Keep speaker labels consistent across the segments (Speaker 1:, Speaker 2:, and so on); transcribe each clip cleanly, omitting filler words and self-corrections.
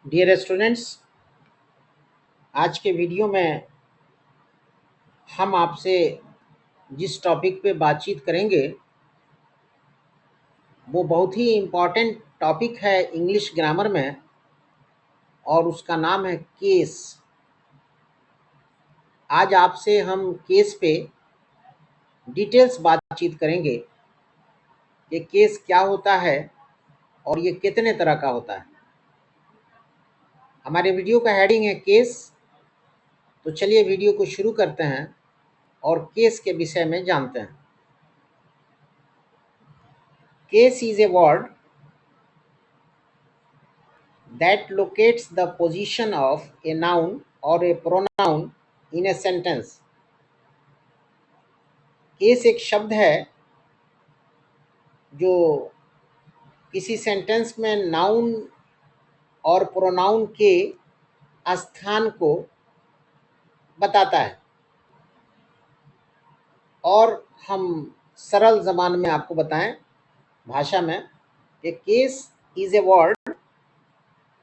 Speaker 1: Dear students, आज के video में हम आपसे जिस टॉपिक पे बातचीत करेंगे वो बहुत ही इम्पॉर्टेंट टॉपिक है इंग्लिश ग्रामर में, और उसका नाम है केस। आज आपसे हम केस पे डिटेल्स बातचीत करेंगे कि केस क्या होता है और ये कितने तरह का होता है। हमारे वीडियो का हेडिंग है केस। तो चलिए वीडियो को शुरू करते हैं और केस के विषय में जानते हैं। Case is a word that locates the position of a noun or a pronoun in a sentence। Case एक शब्द है जो किसी सेंटेंस में नाउन और प्रोनाउन के स्थान को बताता है। और हम सरल ज़बान में आपको बताएं भाषा में कि case is a word,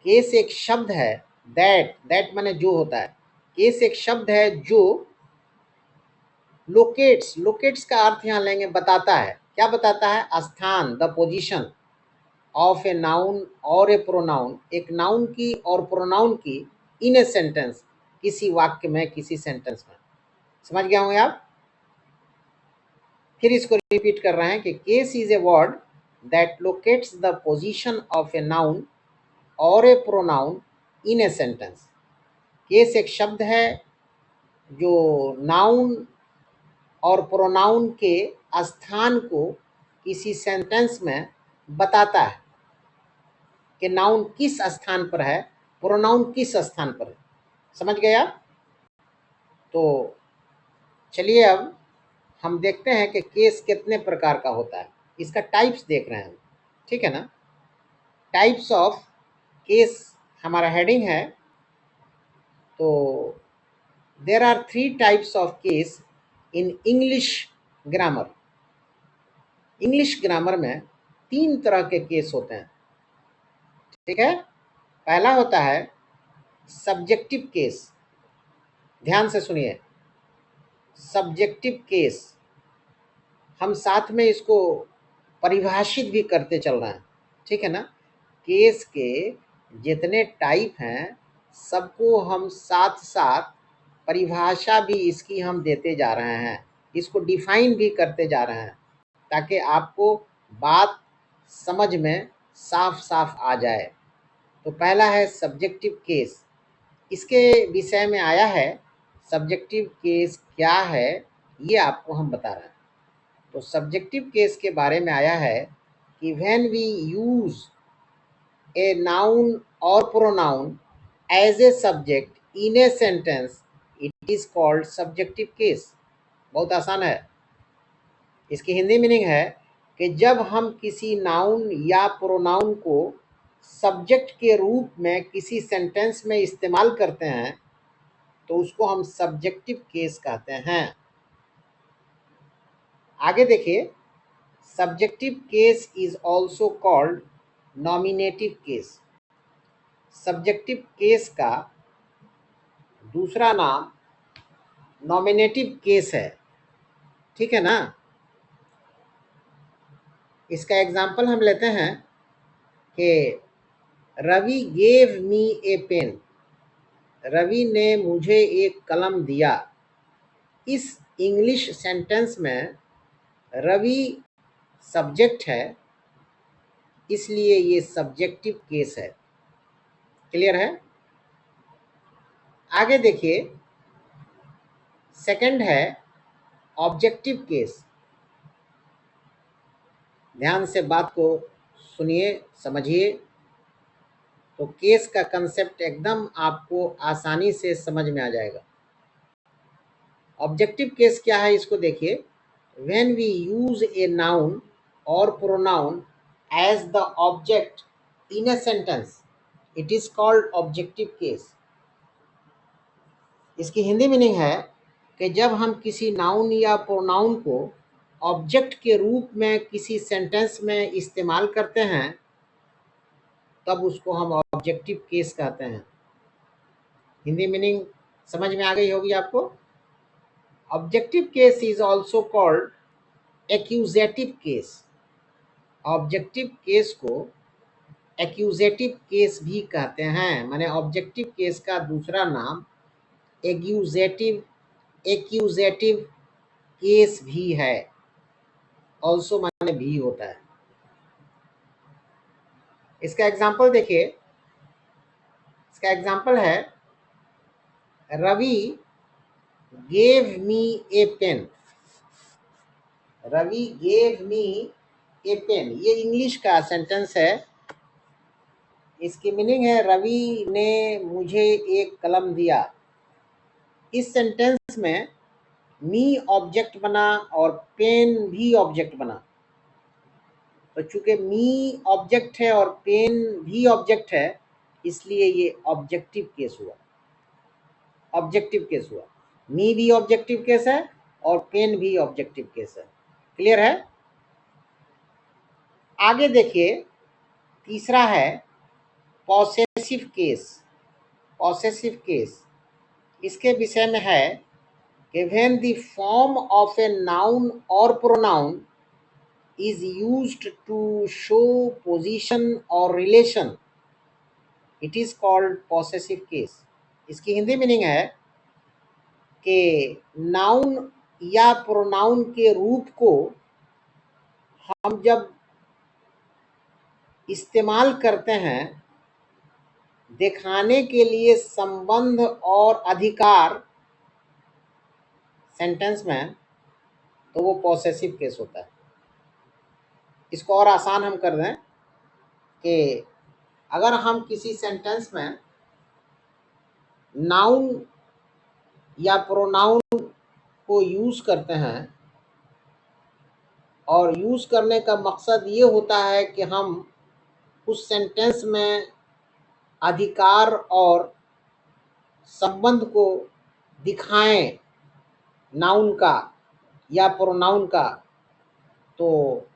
Speaker 1: case एक शब्द है, दैट माने जो होता है। केस एक शब्द है जो लोकेट्स का अर्थ यहाँ लेंगे बताता है। क्या बताता है? स्थान, the position of a noun और ए प्रोनाउन, एक नाउन की और प्रोनाउन की, इन ए सेंटेंस, किसी वाक्य में, किसी सेंटेंस में। समझ गए होंगे आप। फिर इसको रिपीट कर रहे हैं कि case is a word that locates the position of a noun और a pronoun in a sentence. Case एक शब्द है जो नाउन और प्रोनाउन के स्थान को किसी सेंटेंस में बताता है कि नाउन किस स्थान पर है, प्रोनाउन किस स्थान पर है। समझ गए आप। तो चलिए अब हम देखते हैं कि केस कितने प्रकार का होता है। इसका टाइप्स देख रहे हैं हम, ठीक है ना। टाइप्स ऑफ केस हमारा हेडिंग है। तो there are 3 types of case in English grammar. English grammar में 3 तरह के केस होते हैं, ठीक है। पहला होता है सब्जेक्टिव केस। ध्यान से सुनिए, सब्जेक्टिव केस। हम साथ में इसको परिभाषित भी करते चल रहे हैं, ठीक है ना। केस के जितने टाइप हैं सबको हम साथ साथ परिभाषा भी इसकी हम देते जा रहे हैं, इसको डिफाइन भी करते जा रहे हैं, ताकि आपको बात समझ में साफ साफ आ जाए। तो पहला है सब्जेक्टिव केस। इसके विषय में आया है, सब्जेक्टिव केस क्या है ये आपको हम बता रहे हैं। तो सब्जेक्टिव केस के बारे में आया है कि when we use a noun और pronoun as a subject in a sentence it is called subjective case. बहुत आसान है। इसकी हिंदी मीनिंग है कि जब हम किसी नाउन या प्रोनाउन को सब्जेक्ट के रूप में किसी सेंटेंस में इस्तेमाल करते हैं तो उसको हम सब्जेक्टिव केस कहते हैं। आगे देखिए, subjective case is also called nominative case. Subjective case का दूसरा नाम नॉमिनेटिव केस है, ठीक है ना। इसका एग्जाम्पल हम लेते हैं कि रवि गेव मी ए पेन। रवि ने मुझे एक कलम दिया। इस इंग्लिश सेंटेंस में रवि सब्जेक्ट है, इसलिए ये सब्जेक्टिव केस है। क्लियर है। आगे देखिए, सेकंड है ऑब्जेक्टिव केस। ध्यान से बात को सुनिए, समझिए, तो केस का कंसेप्ट एकदम आपको आसानी से समझ में आ जाएगा। ऑब्जेक्टिव केस क्या है इसको देखिए। When we use a noun और pronoun as the object in a sentence it is called objective case. इसकी हिंदी मीनिंग है कि जब हम किसी नाउन या प्रोनाउन को ऑब्जेक्ट के रूप में किसी सेंटेंस में इस्तेमाल करते हैं तब उसको हम ऑब्जेक्टिव केस कहते हैं। हिंदी मीनिंग समझ में आ गई होगी आपको। Objective case is also called accusative case. Objective case को एक्यूजेटिव केस भी कहते हैं, माने ऑब्जेक्टिव केस का दूसरा नाम एक्यूजेटिव एक्यूजेटिव केस भी है। ऑल्सो माने भी होता है। इसका एग्जाम्पल देखिए, इसका एग्जाम्पल है रवि गेव मी ए पेन। रवि गेव मी ए पेन, ये इंग्लिश का सेंटेंस है। इसकी मीनिंग है रवि ने मुझे एक कलम दिया। इस सेंटेंस में मी ऑब्जेक्ट बना और पेन भी ऑब्जेक्ट बना। तो चूंकि मी ऑब्जेक्ट है और पेन भी ऑब्जेक्ट है, इसलिए ये ऑब्जेक्टिव केस हुआ। ऑब्जेक्टिव केस हुआ। मी भी ऑब्जेक्टिव केस है और पेन भी ऑब्जेक्टिव केस है। क्लियर है। आगे देखिए, तीसरा है पॉसेसिव केस। पॉसेसिव केस इसके विषय में है कि when the form of a noun or pronoun is used to show position or relation, it is called possessive case। इसकी हिंदी मीनिंग है कि नाउन या प्रोनाउन के रूप को हम जब इस्तेमाल करते हैं दिखाने के लिए संबंध और अधिकार सेंटेंस में, तो वो पॉसेसिव केस होता है। इसको और आसान हम कर दें कि अगर हम किसी सेंटेंस में नाउन या प्रोनाउन को यूज़ करते हैं और यूज़ करने का मकसद ये होता है कि हम उस सेंटेंस में अधिकार और संबंध को दिखाएं नाउन का या प्रोनाउन का, तो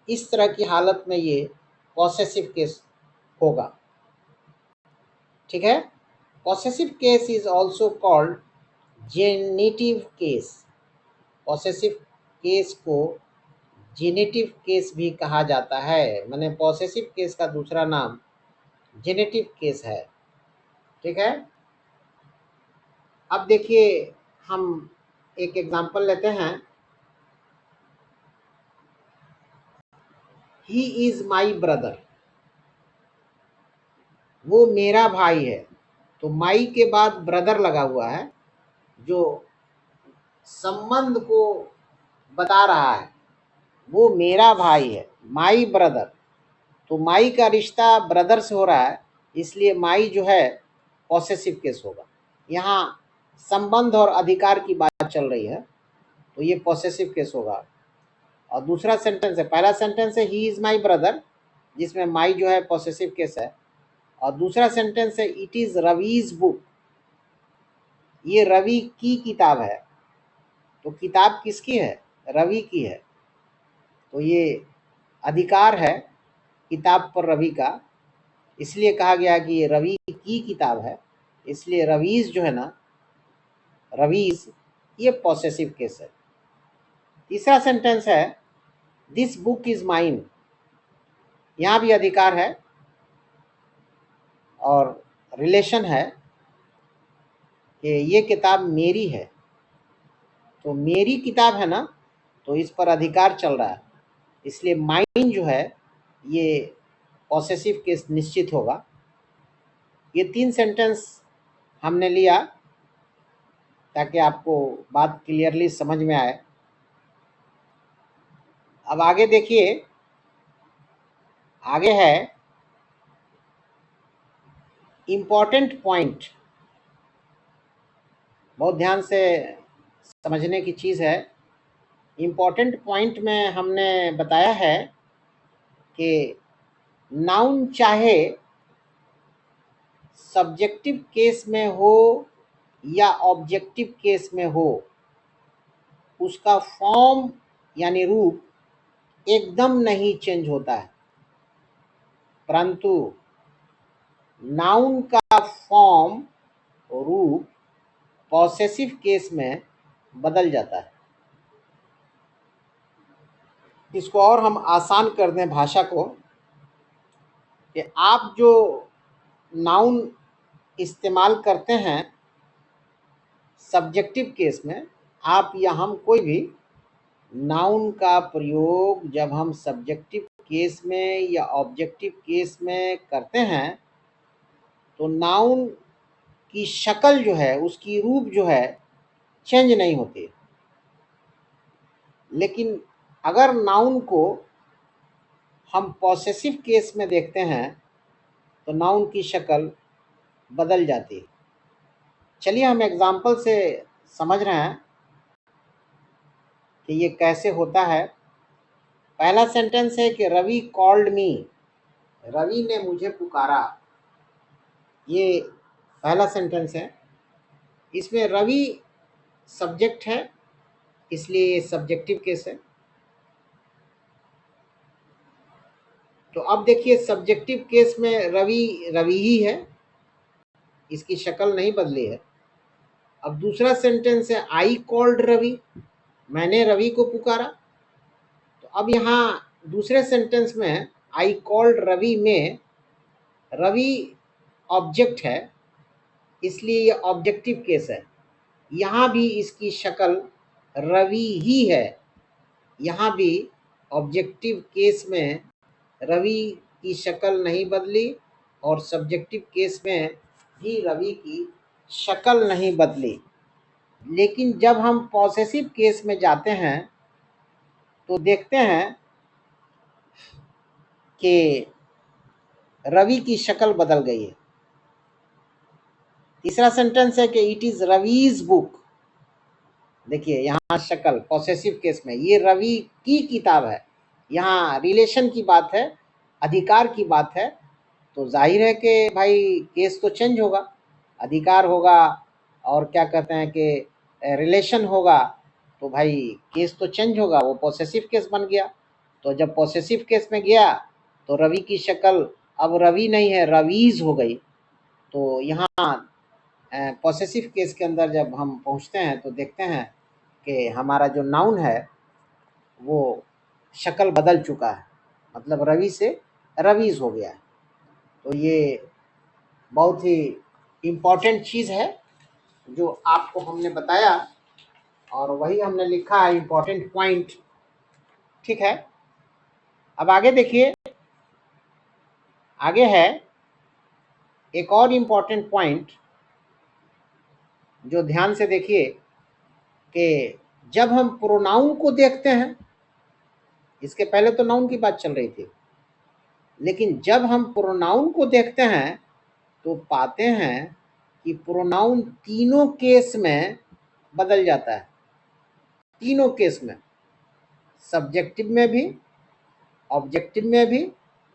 Speaker 1: इस तरह की हालत में ये पॉसेसिव केस होगा। ठीक है। Possessive case is also called genitive case. Possessive case को जेनेटिव केस भी कहा जाता है, माने पॉसेसिव केस का दूसरा नाम जेनेटिव केस है। ठीक है। अब देखिए, हम एक एग्जांपल लेते हैं। He is my brother. वो मेरा भाई है। तो माई के बाद ब्रदर लगा हुआ है, जो संबंध को बता रहा है। वो मेरा भाई है, माई ब्रदर। तो माई का रिश्ता ब्रदर से हो रहा है, इसलिए माई जो है पॉसेसिव केस होगा। यहाँ संबंध और अधिकार की बात चल रही है, तो ये पॉसेसिव केस होगा। और दूसरा सेंटेंस है, पहला सेंटेंस है ही इज माई ब्रदर, जिसमें माई जो है पॉसेसिव केस है। और दूसरा सेंटेंस है इट इज रवीज बुक। ये रवि की किताब है। तो किताब किसकी है? रवि की है। तो ये अधिकार है किताब पर रवि का, इसलिए कहा गया कि ये रवि की किताब है। इसलिए रवीज जो है ना, रवीज, ये पॉसेसिव केस है। तीसरा सेंटेंस है दिस बुक इज माइन। यहाँ भी अधिकार है और रिलेशन है कि ये किताब मेरी है। तो मेरी किताब है ना, तो इस पर अधिकार चल रहा है, इसलिए माइन जो है ये पॉसेसिव केस निश्चित होगा। ये तीन सेंटेंस हमने लिया ताकि आपको बात क्लियरली समझ में आए। अब आगे देखिए, आगे है इम्पॉर्टेंट पॉइंट। बहुत ध्यान से समझने की चीज़ है। इम्पॉर्टेंट पॉइंट में हमने बताया है कि नाउन चाहे सब्जेक्टिव केस में हो या ऑब्जेक्टिव केस में हो, उसका फॉर्म यानी रूप एकदम नहीं चेंज होता है, परंतु नाउन का फॉर्म, रूप पॉसेसिव केस में बदल जाता है। इसको और हम आसान कर दें भाषा को, कि आप जो नाउन इस्तेमाल करते हैं सब्जेक्टिव केस में, आप या हम कोई भी नाउन का प्रयोग जब हम सब्जेक्टिव केस में या ऑब्जेक्टिव केस में करते हैं तो नाउन की शक्ल जो है, उसकी रूप जो है, चेंज नहीं होती। लेकिन अगर नाउन को हम पॉसेसिव केस में देखते हैं तो नाउन की शक्ल बदल जाती है। चलिए हम एग्जाम्पल से समझ रहे हैं कि ये कैसे होता है। पहला सेंटेंस है कि रवि कॉल्ड मी, रवि ने मुझे पुकारा। ये पहला सेंटेंस है। इसमें रवि सब्जेक्ट है, इसलिए ये सब्जेक्टिव केस है। तो अब देखिए सब्जेक्टिव केस में रवि रवि ही है, इसकी शक्ल नहीं बदली है। अब दूसरा सेंटेंस है आई कॉल्ड रवि, मैंने रवि को पुकारा। तो अब यहाँ दूसरे सेंटेंस में आई कॉल्ड रवि में रवि ऑब्जेक्ट है, इसलिए ये ऑब्जेक्टिव केस है। यहाँ भी इसकी शक्ल रवि ही है। यहाँ भी ऑब्जेक्टिव केस में रवि की शक्ल नहीं बदली और सब्जेक्टिव केस में भी रवि की शक्ल नहीं बदली। लेकिन जब हम पॉसेसिव केस में जाते हैं तो देखते हैं कि रवि की शक्ल बदल गई है। तीसरा सेंटेंस है कि इट इज रवीज बुक। देखिए यहाँ शक्ल पॉसेसिव केस में, ये रवि की किताब है। यहाँ रिलेशन की बात है, अधिकार की बात है। तो जाहिर है कि भाई केस तो चेंज होगा, अधिकार होगा और क्या कहते हैं कि रिलेशन होगा। तो भाई केस तो चेंज होगा, वो पॉसेसिव केस बन गया। तो जब पॉसेसिव केस में गया तो रवि की शक्ल अब रवि नहीं है, रवीज हो गई। तो यहाँ पॉसेसिव केस के अंदर जब हम पहुँचते हैं तो देखते हैं कि हमारा जो नाउन है वो शक्ल बदल चुका है, मतलब रवि से रवीज हो गया है। तो ये बहुत ही इम्पॉर्टेंट चीज़ है जो आपको हमने बताया, और वही हमने लिखा है इम्पॉर्टेंट पॉइंट। ठीक है, अब आगे देखिए, आगे है एक और इम्पॉर्टेंट पॉइंट जो ध्यान से देखिए कि जब हम प्रोनाउन को देखते हैं, इसके पहले तो नाउन की बात चल रही थी, लेकिन जब हम प्रोनाउन को देखते हैं तो पाते हैं कि प्रोनाउन तीनों केस में बदल जाता है। तीनों केस में, सब्जेक्टिव में भी, ऑब्जेक्टिव में भी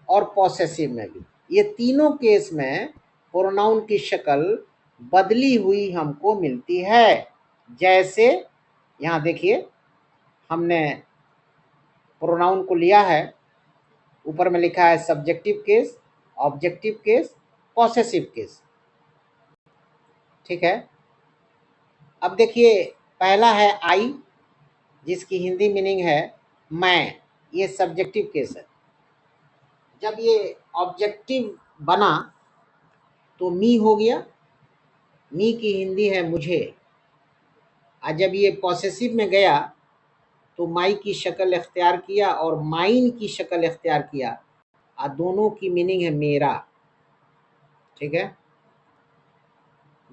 Speaker 1: और पॉसेसिव में भी, ये तीनों केस में प्रोनाउन की शक्ल बदली हुई हमको मिलती है। जैसे यहाँ देखिए, हमने प्रोनाउन को लिया है, ऊपर में लिखा है subjective case, objective case, possessive case. ठीक है, अब देखिए पहला है आई, जिसकी हिंदी मीनिंग है मैं, ये सब्जेक्टिव केस है। जब ये ऑब्जेक्टिव बना तो मी हो गया, मी की हिंदी है मुझे। और जब ये पॉसेसिव में गया तो माई की शक्ल इख्तियार किया और माइन की शक्ल इख्तियार किया, और दोनों की मीनिंग है मेरा। ठीक है,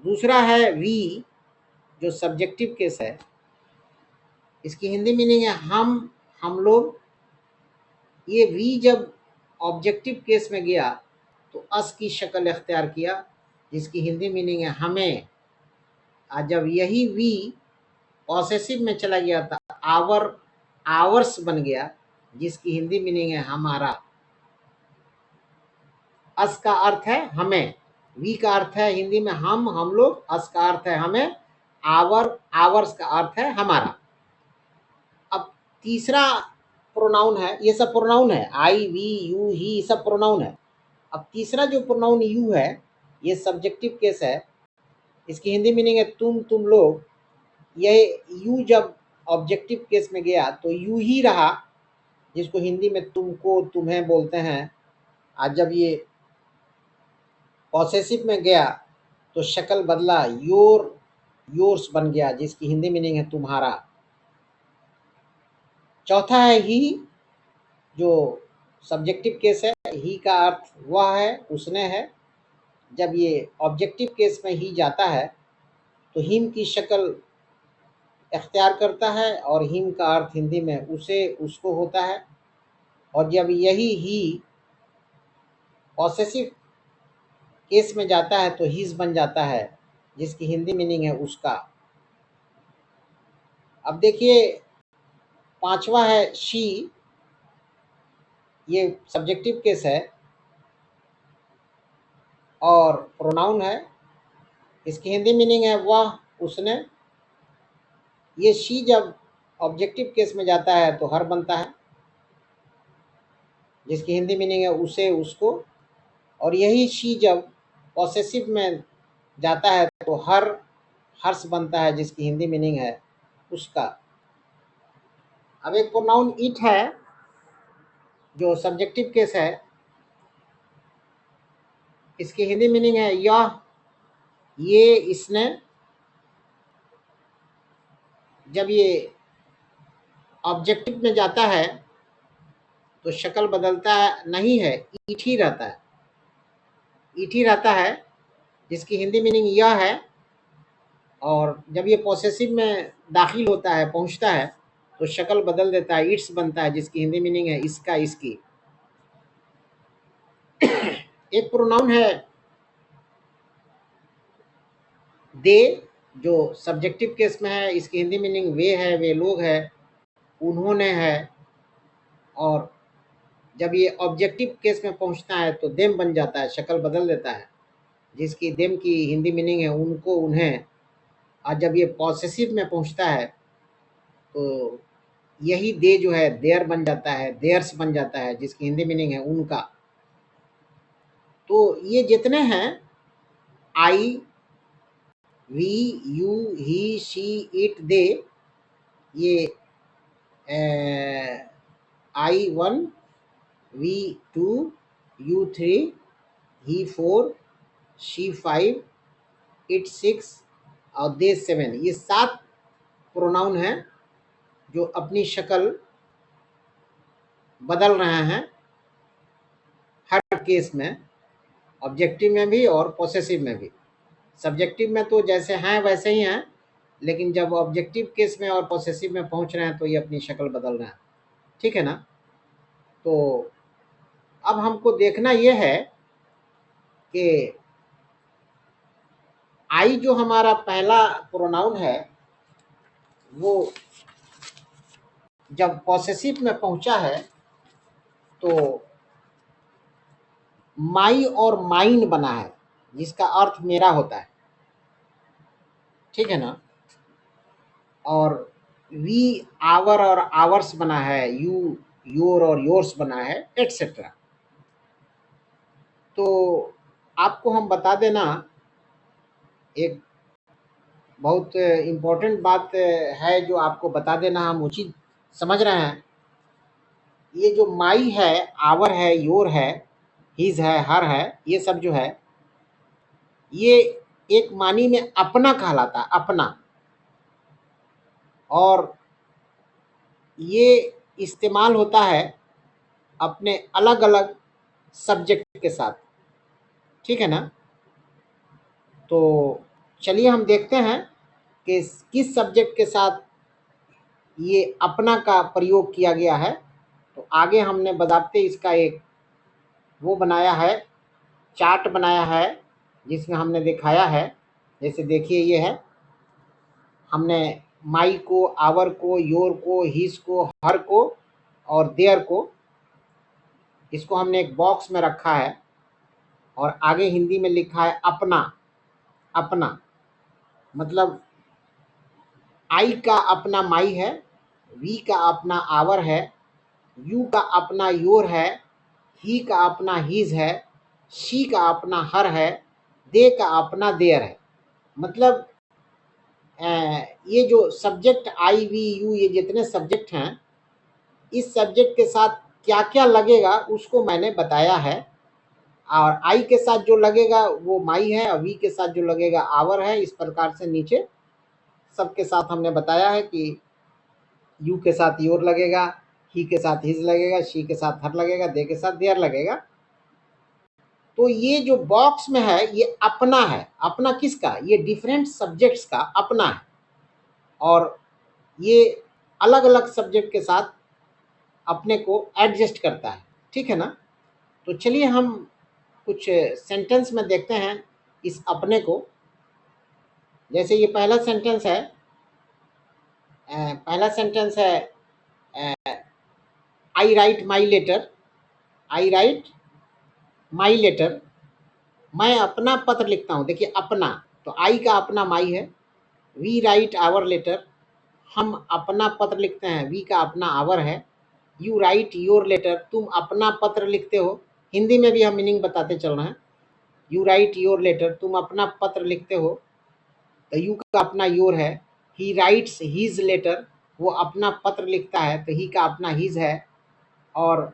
Speaker 1: दूसरा है वी, जो सब्जेक्टिव केस है, इसकी हिंदी मीनिंग है हम लोग। ये वी जब ऑब्जेक्टिव केस में गया तो अस की शक्ल इख्तियार किया, जिसकी हिंदी मीनिंग है हमें। और जब यही वी पॉसेसिव में चला गया था, आवर्स बन गया, जिसकी हिंदी मीनिंग है हमारा। अस का अर्थ है हमें, वी का अर्थ है हिंदी में हम लोग, अस का अर्थ है हमें, आवर्स का अर्थ है हमारा। अब तीसरा प्रोनाउन है, ये सब प्रोनाउन है, आई वी यू ही सब प्रोनाउन है। अब तीसरा जो प्रोनाउन यू है, ये सब्जेक्टिव केस है। इसकी हिंदी मीनिंग है तुम लोग। यह यू जब ऑब्जेक्टिव केस में गया तो यू ही रहा, जिसको हिंदी में तुमको तुम्हें बोलते हैं। आज जब ये पॉसेसिव में गया तो शक्ल बदला, योर्स बन गया, जिसकी हिंदी मीनिंग है तुम्हारा। चौथा है ही, जो सब्जेक्टिव केस है। ही का अर्थ वह है, उसने है। जब ये ऑब्जेक्टिव केस में ही जाता है तो हिम की शक्ल इख्तियार करता है, और हिम का अर्थ हिंदी में उसे, उसको होता है। और जब यही ही पॉसेसिव केस में जाता है तो हीज बन जाता है, जिसकी हिंदी मीनिंग है उसका। अब देखिए पांचवा है शी। ये सब्जेक्टिव केस है और प्रोनाउन है। इसकी हिंदी मीनिंग है वह, उसने। ये शी जब ऑब्जेक्टिव केस में जाता है तो हर बनता है, जिसकी हिंदी मीनिंग है उसे, उसको। और यही शी जब पॉसेसिव में जाता है तो हर्ष बनता है, जिसकी हिंदी मीनिंग है उसका। अब एक प्रोनाउन इट है, जो सब्जेक्टिव केस है। इसकी हिंदी मीनिंग है यह, ये, इसने। जब ये ऑब्जेक्टिव में जाता है तो शक्ल बदलता है, नहीं है, ईट ही रहता है। ईट ही रहता है, जिसकी हिंदी मीनिंग यह है। और जब ये पॉसेसिव में दाखिल होता है, पहुंचता है, तो शक्ल बदल देता है, इट्स बनता है, जिसकी हिंदी मीनिंग है इसका, इसकी। एक प्रोनाउन है दे, जो सब्जेक्टिव केस में है। इसकी हिंदी मीनिंग वे है, वे लोग है, उन्होंने है। और जब ये ऑब्जेक्टिव केस में पहुंचता है तो देम बन जाता है, शक्ल बदल देता है, जिसकी देम की हिंदी मीनिंग है उनको, उन्हें। और जब ये पॉसेसिव में पहुंचता है तो यही दे जो है देयर बन जाता है, देयर्स बन जाता है, जिसकी हिंदी मीनिंग है उनका। तो ये जितने हैं, I, we, you, he, she, it, they, ये I 1, we 2, you 3, he 4, she 5, it 6 और दे 7, ये 7 प्रोनाउन हैं जो अपनी शक्ल बदल रहे हैं हर केस में, ऑब्जेक्टिव में भी और पॉसेसिव में भी। सब्जेक्टिव में तो जैसे हैं वैसे ही हैं, लेकिन जब ऑब्जेक्टिव केस में और पॉसेसिव में पहुंच रहे हैं तो ये अपनी शक्ल बदल रहे हैं। ठीक है ना? तो अब हमको देखना ये है कि आई जो हमारा पहला प्रोनाउन है, वो जब पॉसेसिव में पहुंचा है तो माई और माइन बना है, जिसका अर्थ मेरा होता है। ठीक है ना? और वी, आवर और आवर्स बना है, यू, योर और योर्स बना है, एटसेट्रा। तो आपको हम बता देना, एक बहुत इम्पोर्टेंट बात है जो आपको बता देना हम उचित समझ रहे हैं। ये जो माई है, आवर है, योर है, हिज है, हर है, ये सब जो है, ये एक मानी में अपना कहलाता है, अपना। और ये इस्तेमाल होता है अपने अलग अलग सब्जेक्ट के साथ। ठीक है ना? तो चलिए हम देखते हैं कि किस सब्जेक्ट के साथ ये अपना का प्रयोग किया गया है। तो आगे हमने बदाबते इसका एक वो बनाया है, चार्ट बनाया है, जिसमें हमने दिखाया है। जैसे देखिए ये है, हमने माई को, आवर को, योर को, हिज को, हर को और देयर को, इसको हमने एक बॉक्स में रखा है। और आगे हिंदी में लिखा है अपना। अपना मतलब आई का अपना माई है, वी का अपना आवर है, यू का अपना योर है, ही का अपना हिज है, शी का अपना हर है, दे का अपना देयर है। मतलब ये जो सब्जेक्ट आई वी यू, ये जितने सब्जेक्ट हैं, इस सब्जेक्ट के साथ क्या क्या लगेगा उसको मैंने बताया है। और आई के साथ जो लगेगा वो माई है, और वी के साथ जो लगेगा आवर है। इस प्रकार से नीचे सबके साथ हमने बताया है कि यू के साथ योर लगेगा, ही के साथ हिज लगेगा, शी के साथ हर लगेगा, दे के साथ देयर लगेगा। तो ये जो बॉक्स में है ये अपना है। अपना किसका? ये डिफरेंट सब्जेक्ट्स का अपना है, और ये अलग अलग सब्जेक्ट के साथ अपने को एडजस्ट करता है। ठीक है ना? तो चलिए हम कुछ सेंटेंस में देखते हैं इस अपने को। जैसे ये पहला सेंटेंस है, पहला सेंटेंस है I write my letter. I write my letter, मैं अपना पत्र लिखता हूँ। देखिए अपना, तो आई का अपना माई है। वी राइट आवर लेटर, हम अपना पत्र लिखते हैं। वी का अपना आवर है। यू राइट योर लेटर, तुम अपना पत्र लिखते हो। हिंदी में भी हम मीनिंग बताते चल रहे हैं। यू राइट योर लेटर, तुम अपना पत्र लिखते हो। तो यू का अपना योर है। ही राइट्स हीज लेटर, वो अपना पत्र लिखता है, तो ही का अपना हीज है। और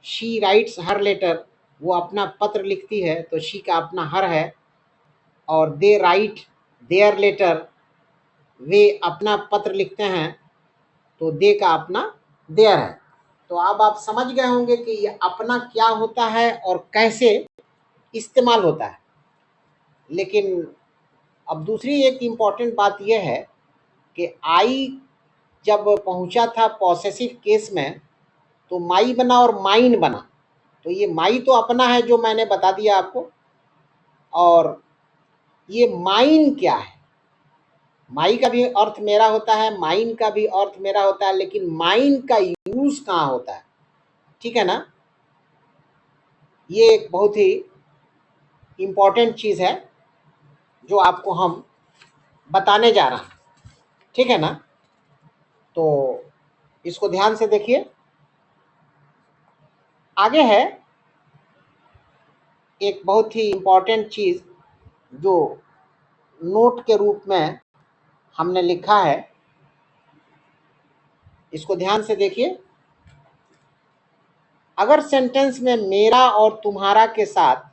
Speaker 1: शी राइट्स हर लेटर, वो अपना पत्र लिखती है, तो शी का अपना हर है। और दे राइट देयर लेटर, वे अपना पत्र लिखते हैं, तो दे का अपना देयर है। तो अब आप समझ गए होंगे कि ये अपना क्या होता है और कैसे इस्तेमाल होता है। लेकिन अब दूसरी एक इम्पॉर्टेंट बात यह है कि आई जब पहुंचा था पॉसेसिव केस में, तो माई बना और माइन बना। तो ये माई तो अपना है जो मैंने बता दिया आपको। और ये माइन क्या है? माई का भी अर्थ मेरा होता है, माइन का भी अर्थ मेरा होता है, लेकिन माइन का यूज कहाँ होता है? ठीक है ना? ये एक बहुत ही इम्पॉर्टेंट चीज है जो आपको हम बताने जा रहे हैं। ठीक है ना? तो इसको ध्यान से देखिए। आगे है एक बहुत ही इम्पॉर्टेंट चीज जो नोट के रूप में हमने लिखा है। इसको ध्यान से देखिए। अगर सेंटेंस में मेरा और तुम्हारा के साथ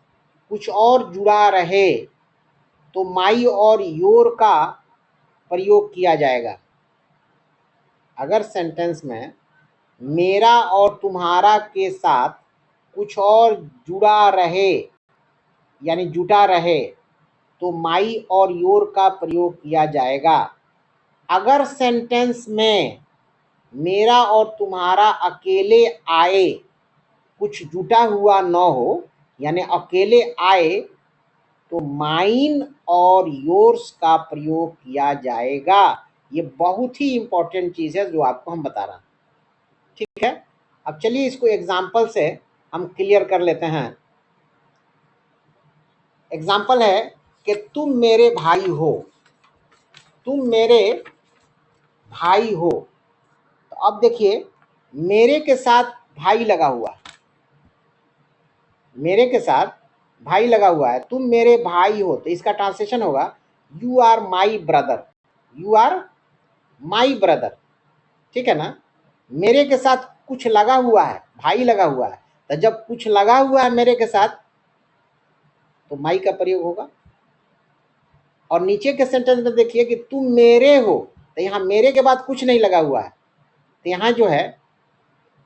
Speaker 1: कुछ और जुड़ा रहे तो माई और योर का प्रयोग किया जाएगा। अगर सेंटेंस में मेरा और तुम्हारा के साथ कुछ और जुड़ा रहे, यानी जुटा रहे, तो माई और योर का प्रयोग किया जाएगा। अगर सेंटेंस में मेरा और तुम्हारा अकेले आए, कुछ जुटा हुआ न हो, यानी अकेले आए, तो माइन और योर्स का प्रयोग किया जाएगा। ये बहुत ही इंपॉर्टेंट चीज है जो आपको हम बता रहे हैं। ठीक है? अब चलिए इसको एग्जाम्पल से हम क्लियर कर लेते हैं। एग्जाम्पल है कि तुम मेरे भाई हो। तुम मेरे भाई हो। तो अब देखिए, मेरे के साथ भाई लगा हुआ, मेरे के साथ भाई लगा हुआ है। तुम मेरे भाई हो, तो इसका ट्रांसलेशन होगा you are my brother. You are my brother. ठीक है ना? मेरे के साथ कुछ लगा हुआ है, भाई लगा हुआ है। तो जब कुछ लगा हुआ है मेरे के साथ, तो माई का प्रयोग होगा। और नीचे के सेंटेंस में देखिए कि तुम मेरे हो, तो यहाँ मेरे के बाद कुछ नहीं लगा हुआ है, तो यहाँ जो है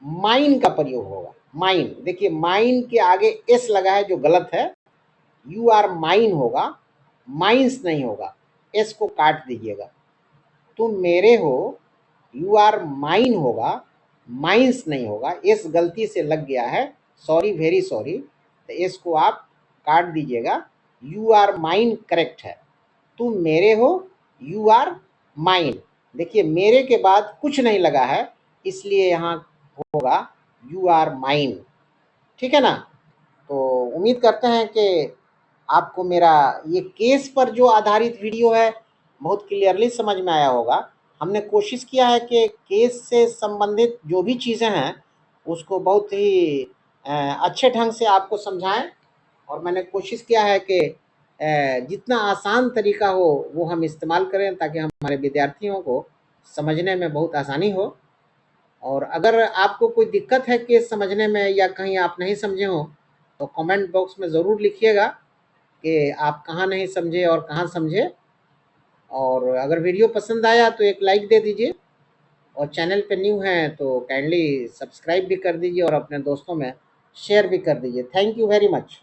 Speaker 1: माइन का प्रयोग होगा। माइन, देखिए माइन के आगे एस लगा है जो गलत है। यू आर माइन होगा, माइंस नहीं होगा। एस को काट दीजिएगा। तुम मेरे हो, यू आर माइन होगा, माइंस नहीं होगा। एस गलती से लग गया है, सॉरी, वेरी सॉरी। तो एस को आप काट दीजिएगा। यू आर माइन करेक्ट है। तुम मेरे हो, यू आर माइन। देखिए मेरे के बाद कुछ नहीं लगा है, इसलिए यहाँ होगा यू आर माइन। ठीक है ना? तो उम्मीद करते हैं कि आपको मेरा ये केस पर जो आधारित वीडियो है बहुत क्लियरली समझ में आया होगा। हमने कोशिश किया है कि केस से संबंधित जो भी चीज़ें हैं उसको बहुत ही अच्छे ढंग से आपको समझाएं। और मैंने कोशिश किया है कि जितना आसान तरीका हो वो हम इस्तेमाल करें ताकि हमारे विद्यार्थियों को समझने में बहुत आसानी हो। और अगर आपको कोई दिक्कत है केस समझने में या कहीं आप नहीं समझे हो तो कमेंट बॉक्स में ज़रूर लिखिएगा कि आप कहाँ नहीं समझे और कहाँ समझे। और अगर वीडियो पसंद आया तो एक लाइक दे दीजिए, और चैनल पे न्यू हैं तो काइंडली सब्सक्राइब भी कर दीजिए और अपने दोस्तों में शेयर भी कर दीजिए। Thank you very much.